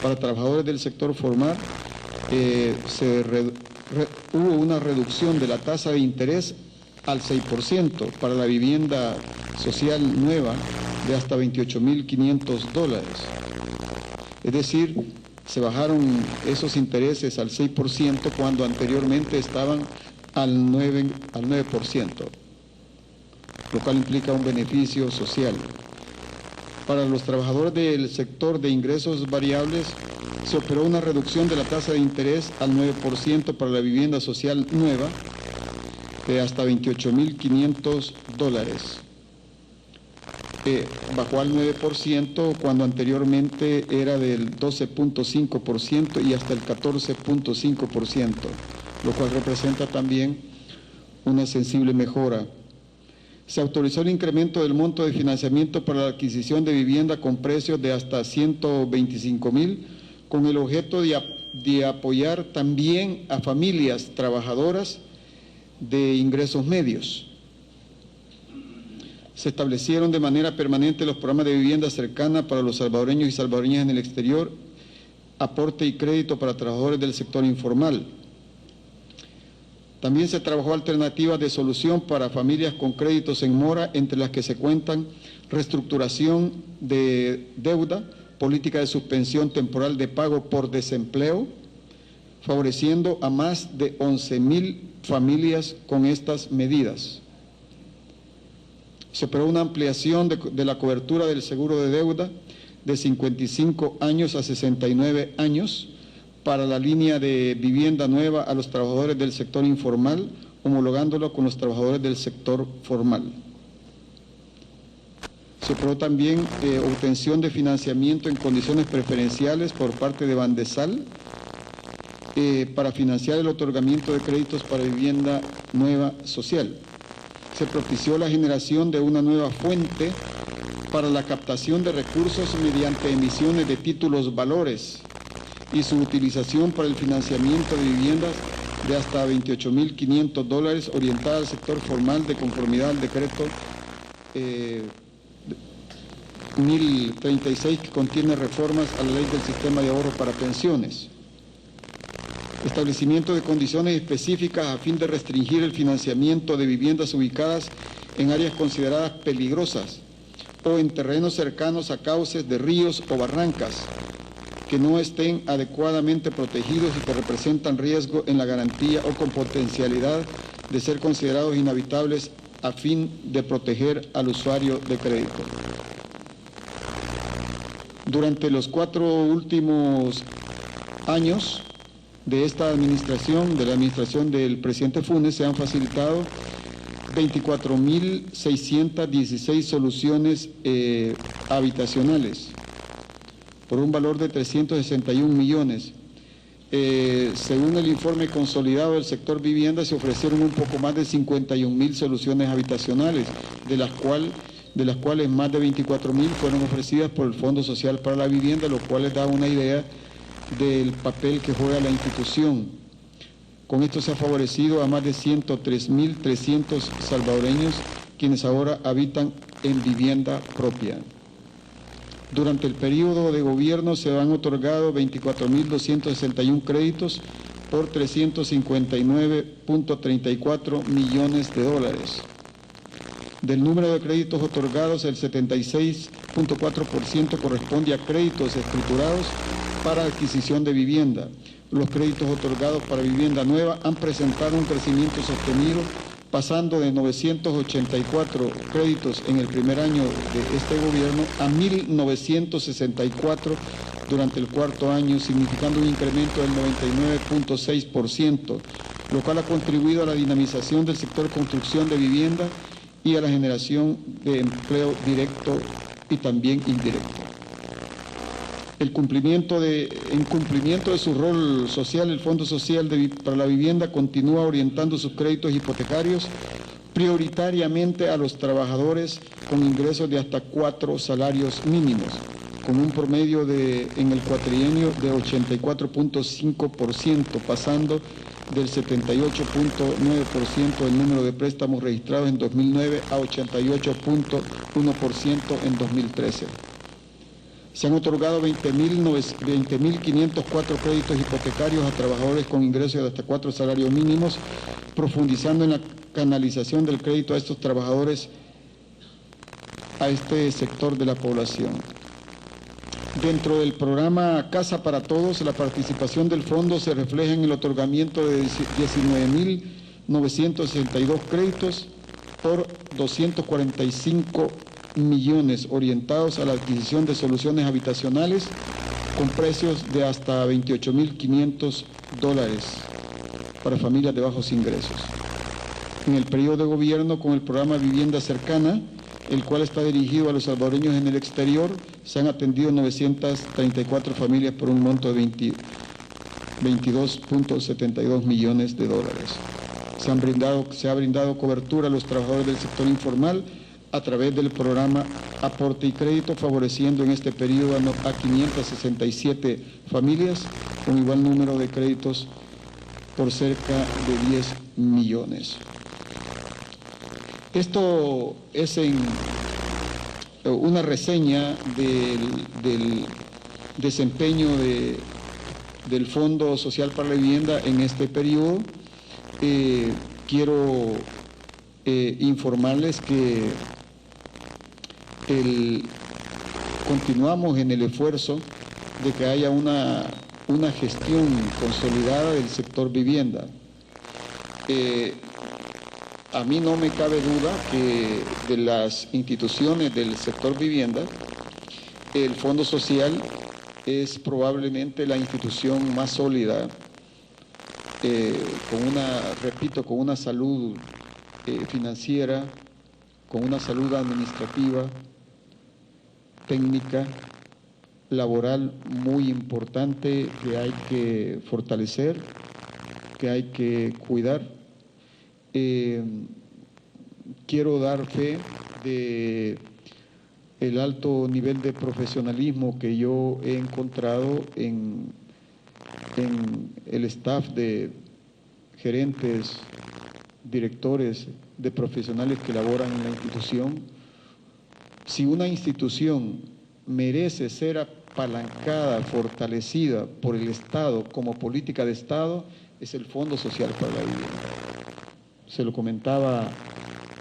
Para trabajadores del sector formal, hubo una reducción de la tasa de interés al 6%, para la vivienda social nueva de hasta $28.500. Es decir, se bajaron esos intereses al 6% cuando anteriormente estaban al 9%, lo cual implica un beneficio social. Para los trabajadores del sector de ingresos variables, se operó una reducción de la tasa de interés al 9% para la vivienda social nueva de hasta $28.500. Bajó al 9% cuando anteriormente era del 12.5% y hasta el 14.5%, lo cual representa también una sensible mejora. Se autorizó el incremento del monto de financiamiento para la adquisición de vivienda con precios de hasta $125.000, con el objeto de apoyar también a familias trabajadoras de ingresos medios. Se establecieron de manera permanente los programas de vivienda cercana para los salvadoreños y salvadoreñas en el exterior, aporte y crédito para trabajadores del sector informal. También se trabajó alternativas de solución para familias con créditos en mora, entre las que se cuentan reestructuración de deuda, política de suspensión temporal de pago por desempleo, favoreciendo a más de 11.000 familias con estas medidas. Se operó una ampliación de la cobertura del seguro de deuda de 55 años a 69 años para la línea de vivienda nueva a los trabajadores del sector informal, homologándolo con los trabajadores del sector formal. Se operó también obtención de financiamiento en condiciones preferenciales por parte de Bandesal para financiar el otorgamiento de créditos para vivienda nueva social. Se propició la generación de una nueva fuente para la captación de recursos mediante emisiones de títulos valores y su utilización para el financiamiento de viviendas de hasta $28.500 orientada al sector formal de conformidad al decreto 1036, que contiene reformas a la ley del sistema de ahorro para pensiones. Establecimiento de condiciones específicas a fin de restringir el financiamiento de viviendas ubicadas en áreas consideradas peligrosas o en terrenos cercanos a cauces de ríos o barrancas que no estén adecuadamente protegidos y que representan riesgo en la garantía o con potencialidad de ser considerados inhabitables a fin de proteger al usuario de crédito. Durante los 4 últimos años de esta administración, de la administración del presidente Funes, se han facilitado 24.616 soluciones habitacionales por un valor de 361 millones. Según el informe consolidado del sector vivienda, se ofrecieron un poco más de 51.000 soluciones habitacionales, de las cuales más de 24.000 fueron ofrecidas por el Fondo Social para la Vivienda, lo cual les da una idea del papel que juega la institución. Con esto se ha favorecido a más de 103.300 salvadoreños, quienes ahora habitan en vivienda propia. Durante el periodo de gobierno se han otorgado 24.261 créditos por $359.34 millones. Del número de créditos otorgados, el 76.4% corresponde a créditos estructurados para adquisición de vivienda. Los créditos otorgados para vivienda nueva han presentado un crecimiento sostenido, pasando de 984 créditos en el primer año de este gobierno a 1.964 durante el cuarto año, significando un incremento del 99.6%, lo cual ha contribuido a la dinamización del sector construcción de vivienda y a la generación de empleo directo y también indirecto. En cumplimiento de su rol social, el Fondo Social para la Vivienda continúa orientando sus créditos hipotecarios prioritariamente a los trabajadores con ingresos de hasta 4 salarios mínimos, con un promedio en el cuatrienio de 84.5%, pasando del 78.9% del número de préstamos registrados en 2009 a 88.1% en 2013. Se han otorgado 20.504 créditos hipotecarios a trabajadores con ingresos de hasta 4 salarios mínimos, profundizando en la canalización del crédito a estos trabajadores, a este sector de la población. Dentro del programa Casa para Todos, la participación del fondo se refleja en el otorgamiento de 19.962 créditos por 245 millones orientados a la adquisición de soluciones habitacionales con precios de hasta $28.500 para familias de bajos ingresos. En el periodo de gobierno, con el programa Vivienda Cercana, el cual está dirigido a los salvadoreños en el exterior, se han atendido 934 familias por un monto de $22.72 millones. Se ha brindado cobertura a los trabajadores del sector informal a través del programa Aporte y Crédito, favoreciendo en este periodo a 567 familias con igual número de créditos por cerca de 10 millones. Esto es en una reseña del desempeño del Fondo Social para la Vivienda en este periodo. Quiero informarles que continuamos en el esfuerzo de que haya una gestión consolidada del sector vivienda. A mí no me cabe duda que de las instituciones del sector vivienda, el Fondo Social es probablemente la institución más sólida, con una salud financiera, con una salud administrativa, técnica, laboral muy importante que hay que fortalecer, que hay que cuidar. Quiero dar fe de el alto nivel de profesionalismo que yo he encontrado en el staff de gerentes, directores, de profesionales que laboran en la institución. Si una institución merece ser apalancada, fortalecida por el Estado como política de Estado, es el Fondo Social para la Vivienda. Se lo comentaba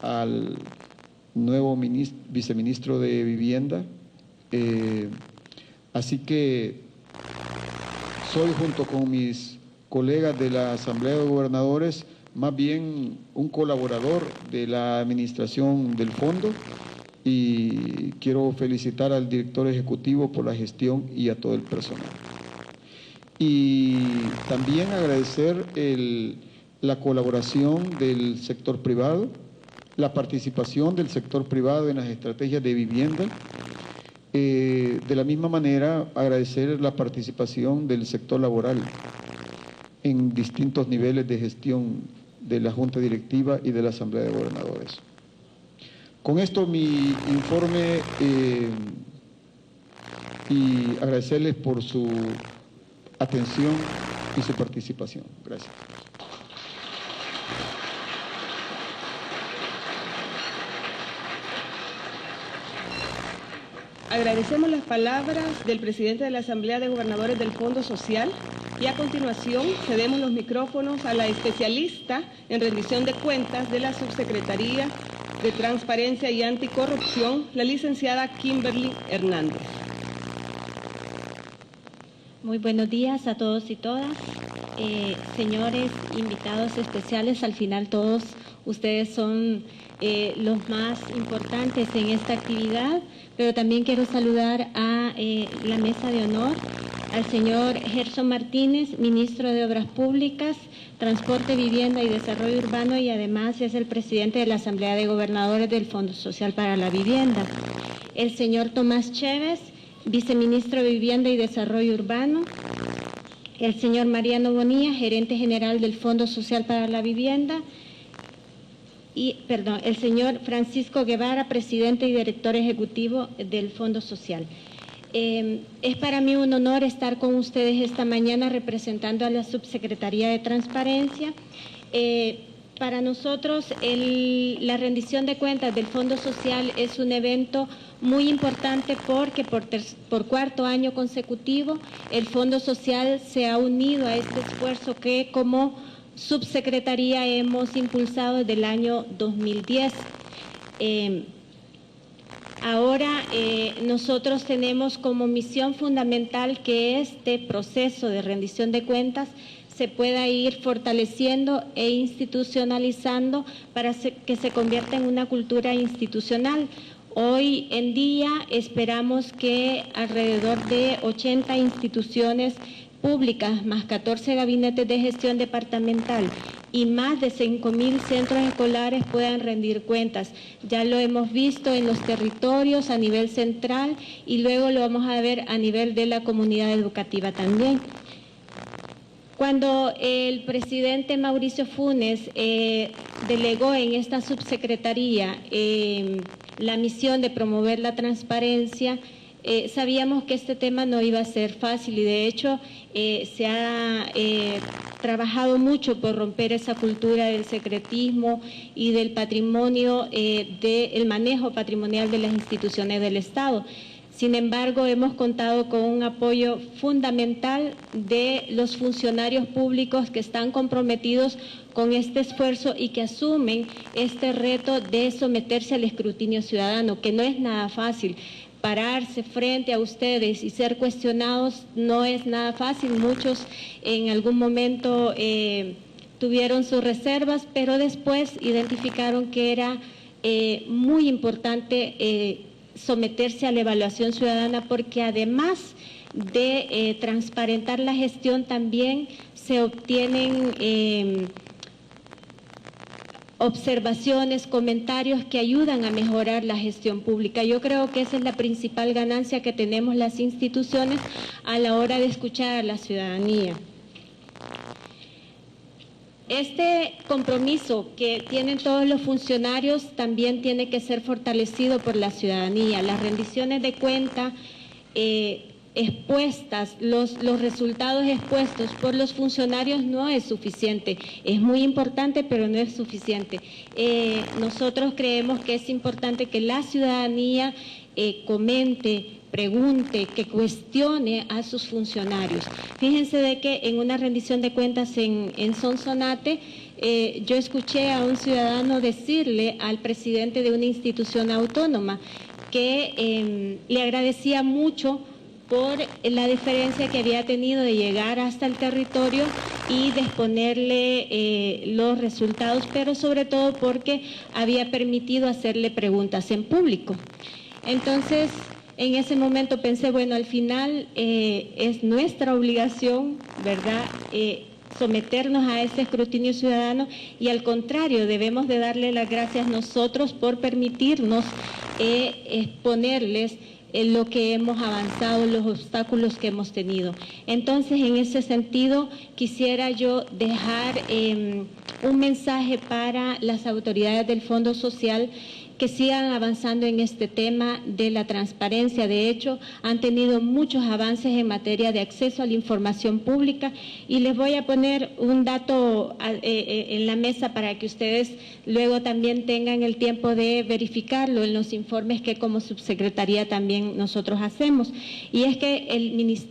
al nuevo viceministro de Vivienda, así que soy, junto con mis colegas de la Asamblea de Gobernadores, más bien un colaborador de la administración del fondo, y quiero felicitar al director ejecutivo por la gestión y a todo el personal. Y también agradecer la colaboración del sector privado, la participación del sector privado en las estrategias de vivienda. De la misma manera, agradecer la participación del sector laboral en distintos niveles de gestión de la Junta Directiva y de la Asamblea de Gobernadores. Con esto mi informe, y agradecerles por su atención y su participación. Gracias. Agradecemos las palabras del presidente de la Asamblea de Gobernadores del Fondo Social y a continuación cedemos los micrófonos a la especialista en rendición de cuentas de la Subsecretaría de Transparencia y Anticorrupción, la licenciada Kimberly Hernández. Muy buenos días a todos y todas. Señores invitados especiales, al final todos ustedes son los más importantes en esta actividad, pero también quiero saludar a la mesa de honor, al señor Gerson Martínez, ministro de Obras Públicas, Transporte, Vivienda y Desarrollo Urbano, y además es el presidente de la Asamblea de Gobernadores del Fondo Social para la Vivienda. El señor Tomás Chévez, viceministro de Vivienda y Desarrollo Urbano. El señor Mariano Bonilla, gerente general del Fondo Social para la Vivienda. El señor Francisco Guevara, presidente y director ejecutivo del Fondo Social. Es para mí un honor estar con ustedes esta mañana representando a la Subsecretaría de Transparencia. Para nosotros la rendición de cuentas del Fondo Social es un evento muy importante porque por cuarto año consecutivo el Fondo Social se ha unido a este esfuerzo que como subsecretaría hemos impulsado desde el año 2010. Ahora nosotros tenemos como misión fundamental que este proceso de rendición de cuentas se pueda ir fortaleciendo e institucionalizando para que se convierta en una cultura institucional. Hoy en día esperamos que alrededor de 80 instituciones públicas, más 14 gabinetes de gestión departamental y más de 5.000 centros escolares puedan rendir cuentas. Ya lo hemos visto en los territorios a nivel central y luego lo vamos a ver a nivel de la comunidad educativa también. Cuando el presidente Mauricio Funes delegó en esta subsecretaría la misión de promover la transparencia, sabíamos que este tema no iba a ser fácil y de hecho se ha trabajado mucho por romper esa cultura del secretismo y del patrimonio, del manejo patrimonial de las instituciones del Estado. Sin embargo, hemos contado con un apoyo fundamental de los funcionarios públicos que están comprometidos con este esfuerzo y que asumen este reto de someterse al escrutinio ciudadano, que no es nada fácil. Pararse frente a ustedes y ser cuestionados no es nada fácil. Muchos en algún momento tuvieron sus reservas, pero después identificaron que era muy importante someterse a la evaluación ciudadana porque además de transparentar la gestión también se obtienen observaciones, comentarios que ayudan a mejorar la gestión pública. Yo creo que esa es la principal ganancia que tenemos las instituciones a la hora de escuchar a la ciudadanía. Este compromiso que tienen todos los funcionarios también tiene que ser fortalecido por la ciudadanía. Las rendiciones de cuenta expuestas, los resultados expuestos por los funcionarios no es suficiente. Es muy importante, pero no es suficiente. Nosotros creemos que es importante que la ciudadanía comente, pregunte, que cuestione a sus funcionarios. Fíjense de que en una rendición de cuentas en Sonsonate, yo escuché a un ciudadano decirle al presidente de una institución autónoma que le agradecía mucho por la diferencia que había tenido de llegar hasta el territorio y de exponerle los resultados, pero sobre todo porque había permitido hacerle preguntas en público. Entonces, en ese momento pensé, bueno, al final es nuestra obligación, ¿verdad?, someternos a ese escrutinio ciudadano y al contrario, debemos de darle las gracias nosotros por permitirnos exponerles lo que hemos avanzado, los obstáculos que hemos tenido. Entonces, en ese sentido, quisiera yo dejar un mensaje para las autoridades del Fondo Social que sigan avanzando en este tema de la transparencia. De hecho, han tenido muchos avances en materia de acceso a la información pública y les voy a poner un dato en la mesa para que ustedes luego también tengan el tiempo de verificarlo en los informes que como subsecretaría también nosotros hacemos. Y es que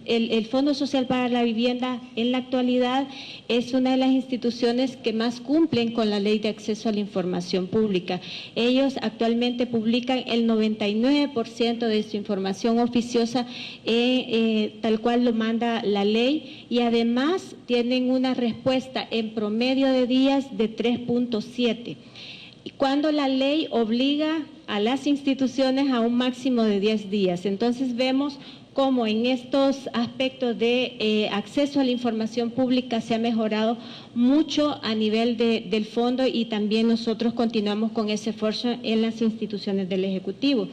el Fondo Social para la Vivienda en la actualidad es una de las instituciones que más cumplen con la Ley de Acceso a la Información Pública. Ellos actualmente publican el 99% de su información oficiosa tal cual lo manda la ley y además tienen una respuesta en promedio de días de 3.7. Cuando la ley obliga a las instituciones a un máximo de 10 días. Entonces vemos cómo en estos aspectos de acceso a la información pública se ha mejorado mucho a nivel del fondo y también nosotros continuamos con ese esfuerzo en las instituciones del Ejecutivo.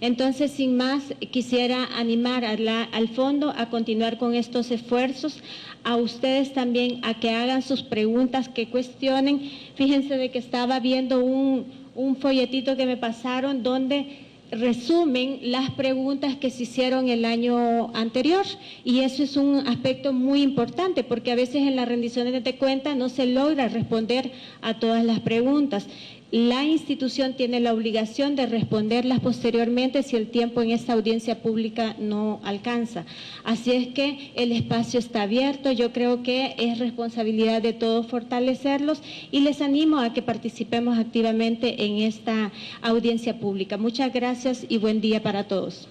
Entonces, sin más, quisiera animar al fondo a continuar con estos esfuerzos, a ustedes también a que hagan sus preguntas, que cuestionen. Fíjense de que estaba viendo un folletito que me pasaron donde resumen las preguntas que se hicieron el año anterior, y eso es un aspecto muy importante porque a veces en las rendiciones de cuentas no se logra responder a todas las preguntas. La institución tiene la obligación de responderlas posteriormente si el tiempo en esta audiencia pública no alcanza. Así es que el espacio está abierto, yo creo que es responsabilidad de todos fortalecerlos y les animo a que participemos activamente en esta audiencia pública. Muchas gracias y buen día para todos.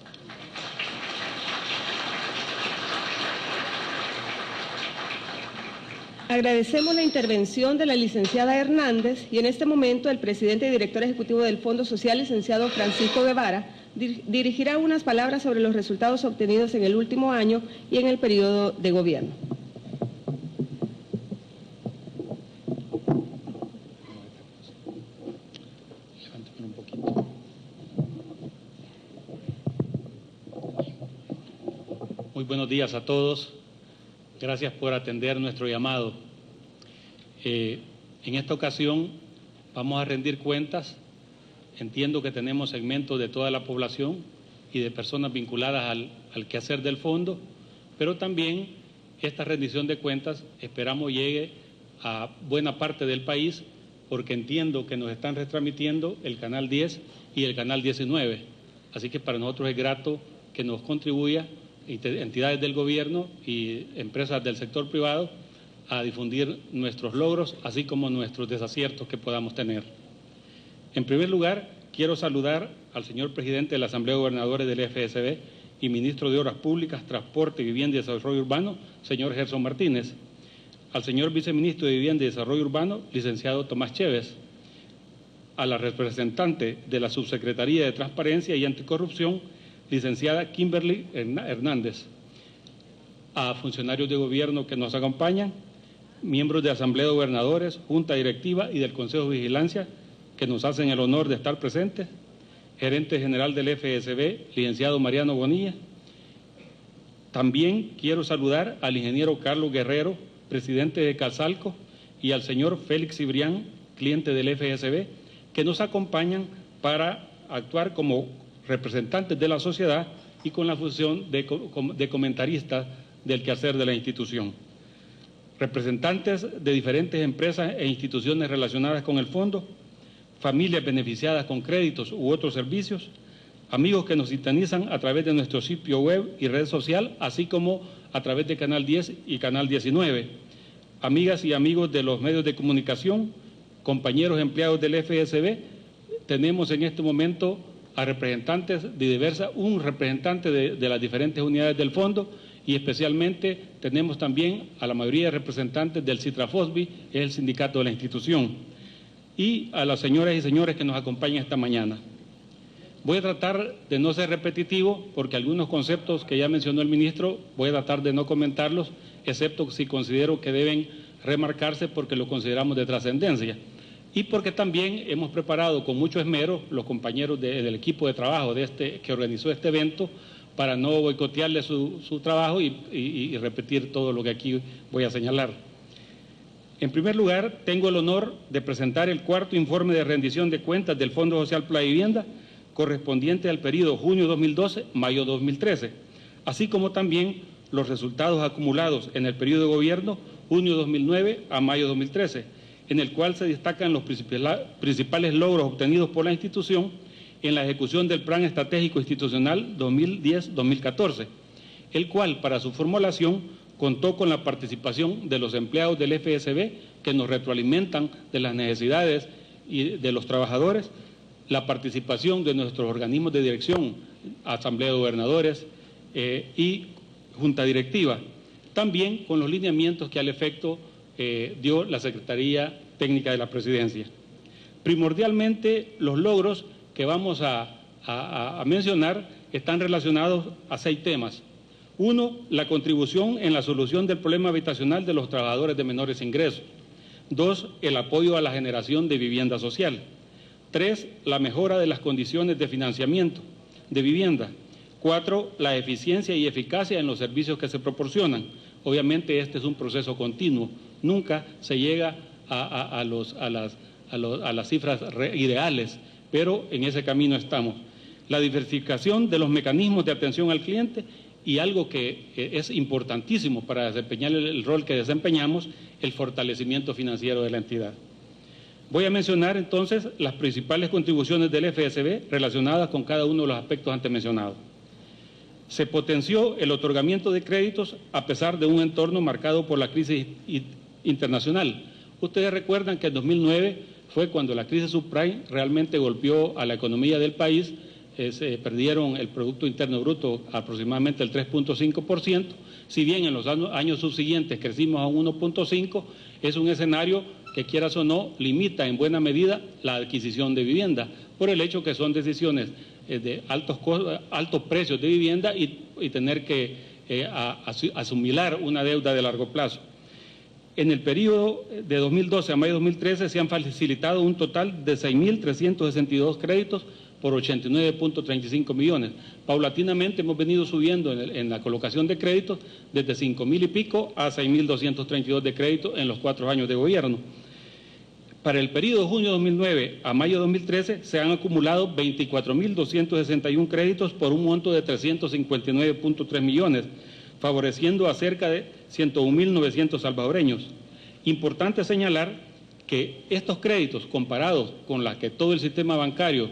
Agradecemos la intervención de la licenciada Hernández y en este momento el presidente y director ejecutivo del Fondo Social, licenciado Francisco Guevara, dirigirá unas palabras sobre los resultados obtenidos en el último año y en el periodo de gobierno. Muy buenos días a todos. Gracias por atender nuestro llamado. En esta ocasión vamos a rendir cuentas. Entiendo que tenemos segmentos de toda la población y de personas vinculadas al quehacer del fondo, pero también esta rendición de cuentas esperamos llegue a buena parte del país, porque entiendo que nos están retransmitiendo el Canal 10 y el Canal 19. Así que para nosotros es grato que nos contribuya entidades del gobierno y empresas del sector privado a difundir nuestros logros, así como nuestros desaciertos que podamos tener. En primer lugar, quiero saludar al señor presidente de la Asamblea de Gobernadores del FSB y ministro de Obras Públicas, Transporte, Vivienda y Desarrollo Urbano, señor Gerson Martínez, al señor viceministro de Vivienda y Desarrollo Urbano, licenciado Tomás Chévez, a la representante de la Subsecretaría de Transparencia y Anticorrupción, licenciada Kimberly Hernández, a funcionarios de gobierno que nos acompañan, miembros de Asamblea de Gobernadores, Junta Directiva y del Consejo de Vigilancia que nos hacen el honor de estar presentes, gerente general del FSB, licenciado Mariano Bonilla. También quiero saludar al ingeniero Carlos Guerrero, presidente de Calzalco, y al señor Félix Cibrián, cliente del FSB, que nos acompañan para actuar como representantes de la sociedad y con la función de comentaristas del quehacer de la institución. Representantes de diferentes empresas e instituciones relacionadas con el fondo, familias beneficiadas con créditos u otros servicios, amigos que nos sintonizan a través de nuestro sitio web y red social, así como a través de Canal 10 y Canal 19, amigas y amigos de los medios de comunicación, compañeros empleados del FSB. Tenemos en este momento a representantes de un representante de las diferentes unidades del fondo, y especialmente tenemos también a la mayoría de representantes del CITRAFOSBI, que es el sindicato de la institución, y a las señoras y señores que nos acompañan esta mañana. Voy a tratar de no ser repetitivo, porque algunos conceptos que ya mencionó el ministro voy a tratar de no comentarlos, excepto si considero que deben remarcarse porque lo consideramos de trascendencia. Y porque también hemos preparado con mucho esmero los compañeros del equipo de trabajo que organizó este evento, para no boicotearle su trabajo y repetir todo lo que aquí voy a señalar. En primer lugar, tengo el honor de presentar el cuarto informe de rendición de cuentas del Fondo Social para la Vivienda, correspondiente al periodo junio 2012-mayo 2013, así como también los resultados acumulados en el periodo de gobierno junio 2009 a mayo 2013, en el cual se destacan los principales logros obtenidos por la institución en la ejecución del Plan Estratégico Institucional 2010-2014, el cual, para su formulación, contó con la participación de los empleados del FSB, que nos retroalimentan de las necesidades de los trabajadores, la participación de nuestros organismos de dirección, Asamblea de Gobernadores y Junta Directiva, también con los lineamientos que al efecto dio la Secretaría Técnica de la Presidencia. Primordialmente, los logros que vamos a mencionar están relacionados a 6 temas. 1, la contribución en la solución del problema habitacional de los trabajadores de menores ingresos. 2, el apoyo a la generación de vivienda social. 3, la mejora de las condiciones de financiamiento de vivienda. 4, la eficiencia y eficacia en los servicios que se proporcionan. Obviamente este es un proceso continuo, nunca se llega a las cifras ideales, pero en ese camino estamos. la diversificación de los mecanismos de atención al cliente y algo que es importantísimo para desempeñar el rol que desempeñamos, el fortalecimiento financiero de la entidad. Voy a mencionar entonces las principales contribuciones del FSB relacionadas con cada uno de los aspectos antes mencionados. Se potenció el otorgamiento de créditos a pesar de un entorno marcado por la crisis internacional. Ustedes recuerdan que en 2009 fue cuando la crisis subprime realmente golpeó a la economía del país. Se perdieron el Producto Interno Bruto aproximadamente el 3.5%, si bien en los años subsiguientes crecimos a un 1.5%, es un escenario que, quieras o no, limita en buena medida la adquisición de vivienda, por el hecho que son decisiones de altos precios de vivienda y tener que asimilar una deuda de largo plazo. En el periodo de 2012 a mayo de 2013 se han facilitado un total de 6.362 créditos por 89.35 millones. Paulatinamente hemos venido subiendo en la colocación de créditos desde 5.000 y pico a 6.232 de crédito en los 4 años de gobierno. Para el periodo de junio de 2009 a mayo de 2013 se han acumulado 24.261 créditos por un monto de 359.3 millones, favoreciendo a cerca de 101.900 salvadoreños. Importante señalar que estos créditos, comparados con las que todo el sistema bancario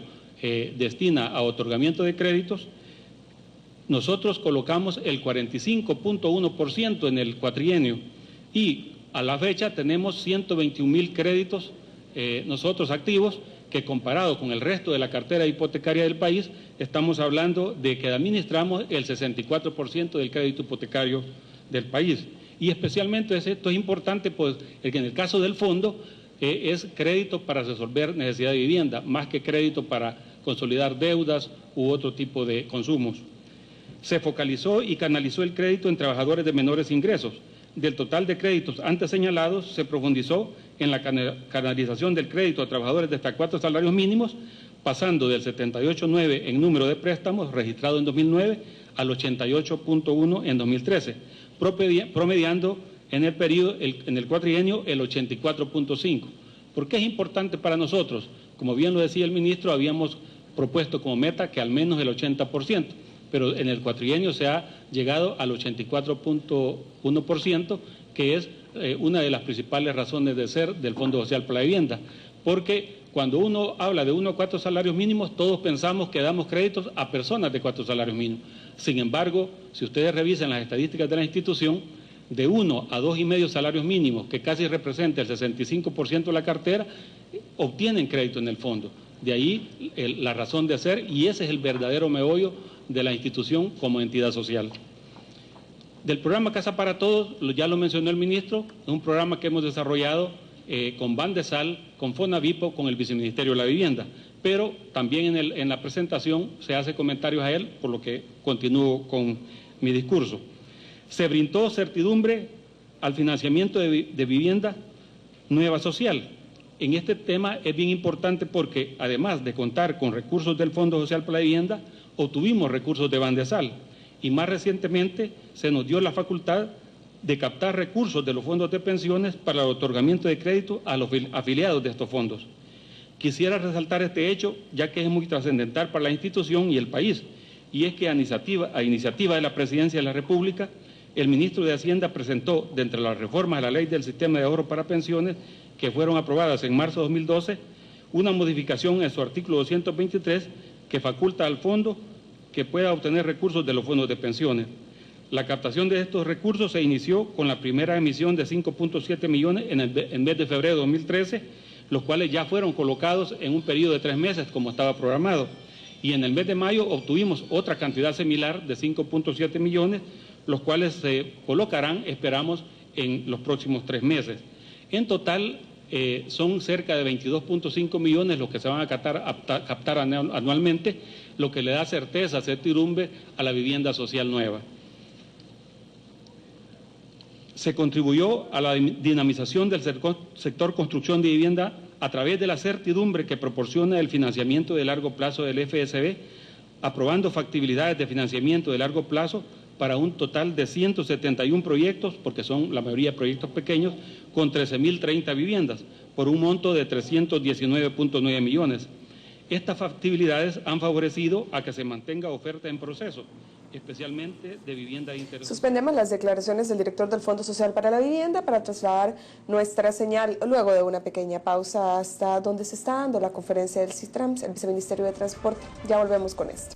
destina a otorgamiento de créditos, nosotros colocamos el 45.1% en el cuatrienio y a la fecha tenemos 121.000 créditos nosotros activos, que comparado con el resto de la cartera hipotecaria del país, estamos hablando de que administramos el 64% del crédito hipotecario del país. Y especialmente esto es importante, pues, que en el caso del fondo es crédito para resolver necesidad de vivienda, más que crédito para consolidar deudas u otro tipo de consumos. Se focalizó y canalizó el crédito en trabajadores de menores ingresos. Del total de créditos antes señalados, se profundizó en la canalización del crédito a trabajadores de hasta 4 salarios mínimos, pasando del 78.9 en número de préstamos registrado en 2009 al 88.1 en 2013, promediando en el periodo, en el cuatrienio, el 84.5. ¿Por qué es importante para nosotros? Como bien lo decía el ministro, habíamos propuesto como meta que al menos el 80%, pero en el cuatrienio se ha llegado al 84.1%, que es una de las principales razones de ser del Fondo Social para la Vivienda, porque cuando uno habla de 1 a 4 salarios mínimos, todos pensamos que damos créditos a personas de 4 salarios mínimos. Sin embargo, si ustedes revisan las estadísticas de la institución, de 1 a 2,5 salarios mínimos, que casi representa el 65% de la cartera, obtienen crédito en el fondo. De ahí la razón de ser, y ese es el verdadero meollo de la institución como entidad social. Del programa Casa para Todos, ya lo mencionó el ministro, es un programa que hemos desarrollado con Bandesal, con Fonavipo, con el Viceministerio de la Vivienda, pero también en la presentación se hace comentarios a él, por lo que continúo con mi discurso. Se brindó certidumbre al financiamiento de vivienda nueva social. En este tema es bien importante porque, además de contar con recursos del Fondo Social para la Vivienda, obtuvimos recursos de Bandesal y más recientemente se nos dio la facultad de captar recursos de los fondos de pensiones para el otorgamiento de crédito a los afiliados de estos fondos. Quisiera resaltar este hecho, ya que es muy trascendental para la institución y el país, y es que a iniciativa de la Presidencia de la República, el ministro de Hacienda presentó, de entre las reformas a la Ley del Sistema de Ahorro para Pensiones, que fueron aprobadas en marzo de 2012, una modificación en su artículo 223 que faculta al fondo que pueda obtener recursos de los fondos de pensiones. La captación de estos recursos se inició con la primera emisión de 5.7 millones en el mes de febrero de 2013, los cuales ya fueron colocados en un periodo de 3 meses como estaba programado. Y en el mes de mayo obtuvimos otra cantidad similar de 5.7 millones, los cuales se colocarán, esperamos, en los próximos 3 meses. En total, son cerca de 22.5 millones los que se van a captar anualmente, lo que le da certidumbre a la vivienda social nueva. Se contribuyó a la dinamización del sector construcción de vivienda a través de la certidumbre que proporciona el financiamiento de largo plazo del FSB, aprobando factibilidades de financiamiento de largo plazo para un total de 171 proyectos, porque son la mayoría proyectos pequeños, con 13.030 viviendas, por un monto de 319.9 millones. Estas factibilidades han favorecido a que se mantenga oferta en proceso, especialmente de vivienda de interés. Suspendemos las declaraciones del director del Fondo Social para la Vivienda para trasladar nuestra señal luego de una pequeña pausa hasta donde se está dando la conferencia del CITRAMS, el Viceministerio de Transporte. Ya volvemos con esto.